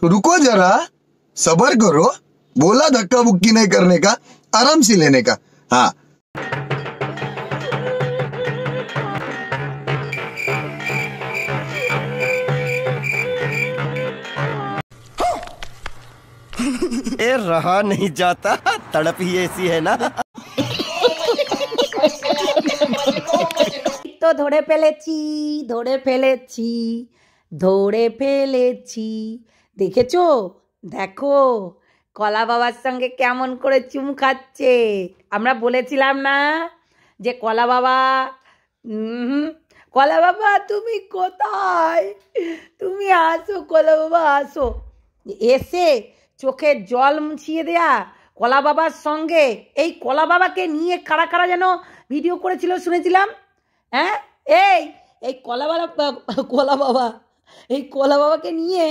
तो रुको जरा, सबर करो। बोला धक्का बुक्की नहीं करने का, आराम से लेने का। हाँ, ए रहा नहीं जाता, तड़प ही ऐसी है ना। তো ধরে ফেলেছি, ধরে ফেলেছি, ধরে ফেলেছি। দেখেছো? দেখো কলা বাবার সঙ্গে কেমন করে চুম খাচ্ছে। আমরা বলেছিলাম না যে কলা বাবা, কলা বাবা তুমি কোথায়, তুমি আসো কলা বাবা আসো। এসে চোখে জল মুছিয়ে দেয়া কলা বাবার সঙ্গে। এই কলা বাবাকে নিয়ে কারা কারা যেন ভিডিও করেছিল শুনেছিলাম। হ্যাঁ, এই কলা বাবা, এই কলা বাবাকে নিয়ে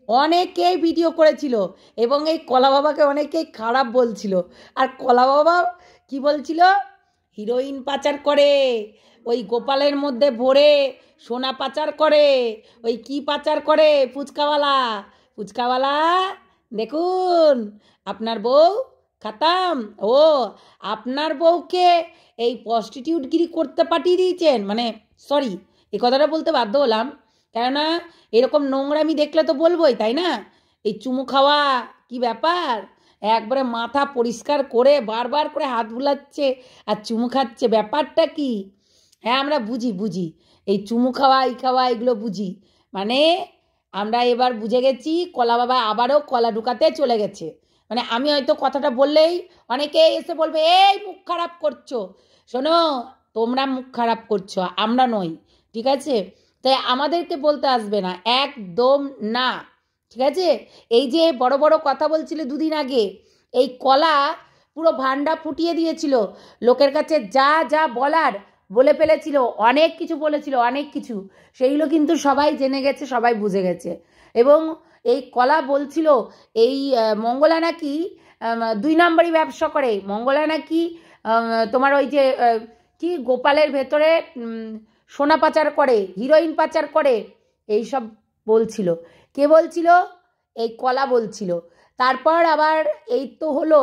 অনেকেই ভিডিও করেছিল এবং এই কলা বাবাকে অনেকেই খারাপ বলছিল। আর কলা বাবা কি বলছিল? হিরোইন পাচার করে, ওই গোপালের মধ্যে ভরে সোনা পাচার করে, ওই কি পাচার করে, ফুচকাওয়ালা দেখুন আপনার বউ খাতাম। ও আপনার বউকে এই প্রস্টিটিউটগিরি করতে পাঠিয়ে দিয়েছেন, মানে সরি এই কথাটা বলতে বাধ্য হলাম, কেননা এরকম নোংরামি দেখলে তো বলবোই, তাই না? এই চুমু খাওয়া কি ব্যাপার, একবারে মাথা পরিষ্কার করে বারবার করে হাত বুলাচ্ছে আর চুমু খাচ্ছে, ব্যাপারটা কি? হ্যাঁ আমরা বুঝি এই চুমু খাওয়া এই খাওয়া এগুলো বুঝি, মানে আমরা এবার বুঝে গেছি কলা বাবা আবারও কলা ঢুকাতে চলে গেছে। মানে আমি হয়তো কথাটা বললেই অনেকে এসে বলবে এই মুখ খারাপ করছো। শোনো, তোমরা মুখ খারাপ করছো, আমরা নই, ঠিক আছে? তাই আমাদেরকে বলতে আসবে না, একদম না, ঠিক আছে? এই যে বড় বড় কথা বলছিল দুদিন আগে, এই কলা পুরো ভান্ডা ফুটিয়ে দিয়েছিল, লোকের কাছে যা যা বলার বলে ফেলেছিল, অনেক কিছু বলেছিল, অনেক কিছু, সেইগুলো কিন্তু সবাই জেনে গেছে, সবাই বুঝে গেছে। এবং এই কলা বলছিল এই মঙ্গলা নাকি 2 নম্বরই ব্যবসা করে, মঙ্গলা নাকি তোমার ওই যে কি গোপালের ভেতরে সোনা পাচার করে, হিরোইন পাচার করে, এইসব বলছিল। কে বলছিল? এই কলা বলছিল। তারপর আবার এই তো হলো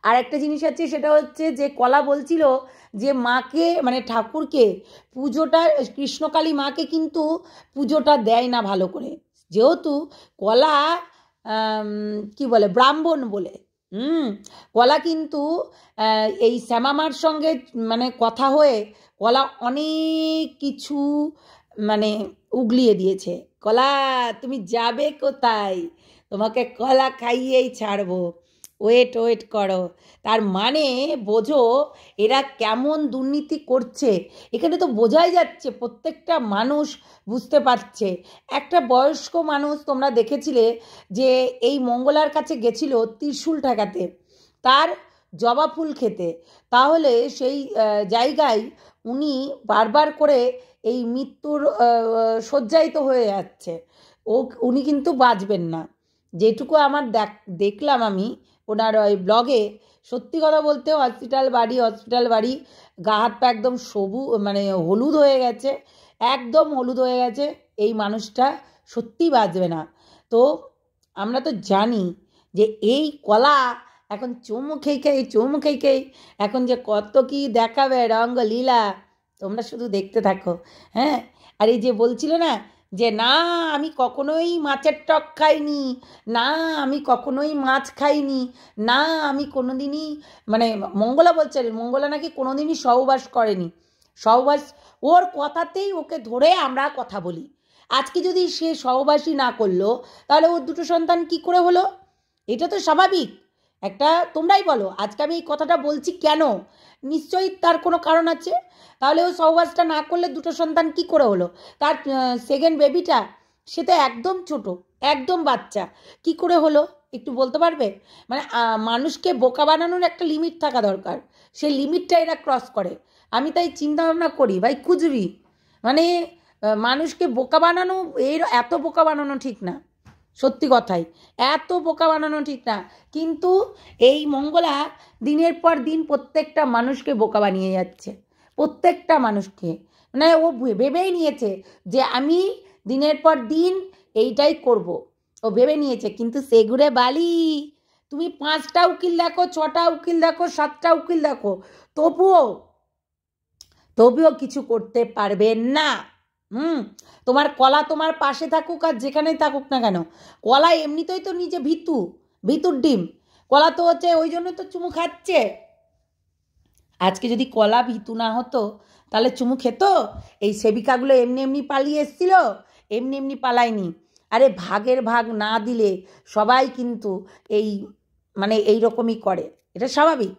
আর একটা জিনিস আছে, সেটা হচ্ছে যে কলা বলছিল যে মাকে মানে ঠাকুরকে পুজোটা, কৃষ্ণকালী মাকে কিন্তু পুজোটা দেয় না ভালো করে, যেহেতু কলা কি বলে ব্রাহ্মণ বলে। কলা কিন্তু এই শ্যামামার সঙ্গে মানে কথা হয়ে কলা অনেক কিছু মানে উগলিয়ে দিয়েছে। কলা তুমি যাবে কোথায়, তোমাকে কলা খাইয়েই ছাড়বো, ওয়েট করো। তার মানে বোঝো এরা কেমন দুর্নীতি করছে। এখানে তো বোঝাই যাচ্ছে, প্রত্যেকটা মানুষ বুঝতে পারছে। একটা বয়স্ক মানুষ তোমরা দেখেছিলে যে এই মঙ্গলার কাছে গেছিল ত্রিশূল ঠেকাতে, তার জবা ফুল খেতে, তাহলে সেই জায়গায় উনি বারবার করে এই মৃত্যুর শয্যায় তো হয়ে যাচ্ছে, উনি কিন্তু বাঁচবেন না। যেটুকু আমার দেখলাম আমি ওনার ওই ব্লগে, সত্যি কথা বলতে হসপিটাল বাড়ি, গা হাত পা একদম মানে হলুদ হয়ে গেছে, একদম হলুদ হয়ে গেছে। এই মানুষটা সত্যি বাঁচবে না। তো আমরা তো জানি যে এই কলা এখন চুমু খেয়ে এখন যে কত কি দেখাবে রঙ্গলীলা, তোমরা শুধু দেখতে থাকো। হ্যাঁ, আর এই যে বলছিল না যে না আমি কখনোই মাছের টক খাইনি, না আমি কখনোই মাছ খাইনি, না আমি কোনোদিনই, মানে মঙ্গলা বলছে মঙ্গলা নাকি কোনোদিনই সহবাস করেনি। সহবাস ওর কথাতেই ওকে ধরে আমরা কথা বলি। আজকে যদি সে সহবাসই না করলো তাহলে ওর 2টো সন্তান কি করে হলো? এটা তো স্বাভাবিক একটা, তোমরাই বলো। আজকে আমি এই কথাটা বলছি কেন? নিশ্চয়ই তার কোনো কারণ আছে। তাহলে ও সহবাসটা না করলে 2টো সন্তান কি করে হলো? তার সেকেন্ড বেবিটা সে তো একদম ছোট, একদম বাচ্চা, কি করে হলো একটু বলতে পারবে? মানে মানুষকে বোকা বানানোর একটা লিমিট থাকা দরকার, সেই লিমিটটা এরা ক্রস করে। আমি তাই চিন্তা ভাবনা করি ভাই কুজরি, মানে মানুষকে বোকা বানানো, এত বোকা বানানো ঠিক না, সত্যি কথাই এত বোকা বানানো ঠিক না। কিন্তু এই মঙ্গলা দিনের পর দিন প্রত্যেকটা মানুষকে বোকা বানিয়ে যাচ্ছে, প্রত্যেকটা মানুষকে। মানে ও ভেবেই নিয়েছে যে আমি দিনের পর দিন এইটাই করব। ও ভেবে নিয়েছে, কিন্তু সেগুড়ে বালি। তুমি 5টা উকিল দেখো, 6টা উকিল দেখো, 7টা উকিল দেখো, তবুও কিছু করতে পারবে না। হুম। তোমার কলা তোমার পাশে থাকুক আর যেখানেই থাকুক না কেন, কলা এমনিতেই তো নিজে ভিতুর ডিম। কলা তো হচ্ছে ওই জন্য তো চুমু খাচ্ছে। আজকে যদি কলা ভিতু না হতো তাহলে চুমু খেত? এই সেবিকাগুলো এমনি এমনি পালিয়ে এসছিল? এমনি এমনি পালায়নি। আরে ভাগের ভাগ না দিলে সবাই কিন্তু এই মানে এই রকমই করে, এটা স্বাভাবিক।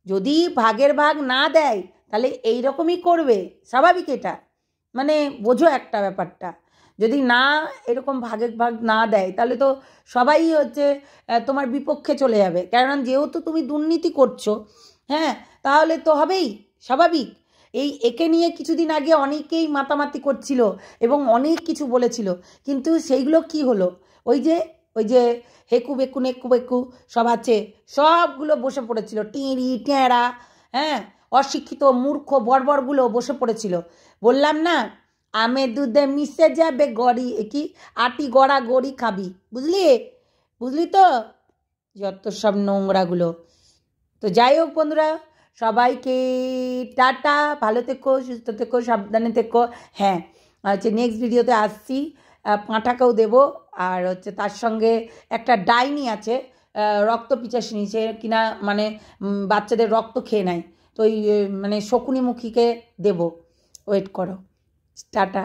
যদি ভাগের ভাগ না দেয় তাহলে এই রকমই করবে, স্বাভাবিক এটা। মানে বোঝো একটা ব্যাপারটা, যদি না এরকম ভাগের ভাগ না দেয় তাহলে তো সবাই হচ্ছে তোমার বিপক্ষে চলে যাবে। কারণ যেহেতু তুমি দুর্নীতি করছো, হ্যাঁ, তাহলে তো হবেই, স্বাভাবিক। একে নিয়ে কিছুদিন আগে অনেকেই মাতামাতি করছিল এবং অনেক কিছু বলেছিল, কিন্তু সেইগুলো কি হলো? ওই যে হেকু বেকু নেকু বেকু সব আছে, সবগুলো বসে পড়েছিল, টিঁড়ি ট্যাঁড়া, হ্যাঁ, অশিক্ষিত মূর্খ বর্বরগুলো বসে পড়েছিল। বললাম না, আমে দুধে মিশে যাবে গড়ি কি আটি গড়া গড়ি খাবি, বুঝলি তো, যত সব নোংরাগুলো। তো যাই হোক বন্ধুরা, সবাইকে টাটা, ভালো থেকো, সুস্থ থেকো, সাবধানে থেকো। হ্যাঁ, হচ্ছে নেক্সট ভিডিওতে আসছি, পাঁঠাকেও দেবো। আর হচ্ছে তার সঙ্গে একটা ডাইনি আছে, রক্ত পিচাসিনী, সে কিনা মানে বাচ্চাদের রক্ত খেয়ে নেয়, তো ওই মানে শকুনিমুখীকে দেবো। ওয়েট করো, টাটা।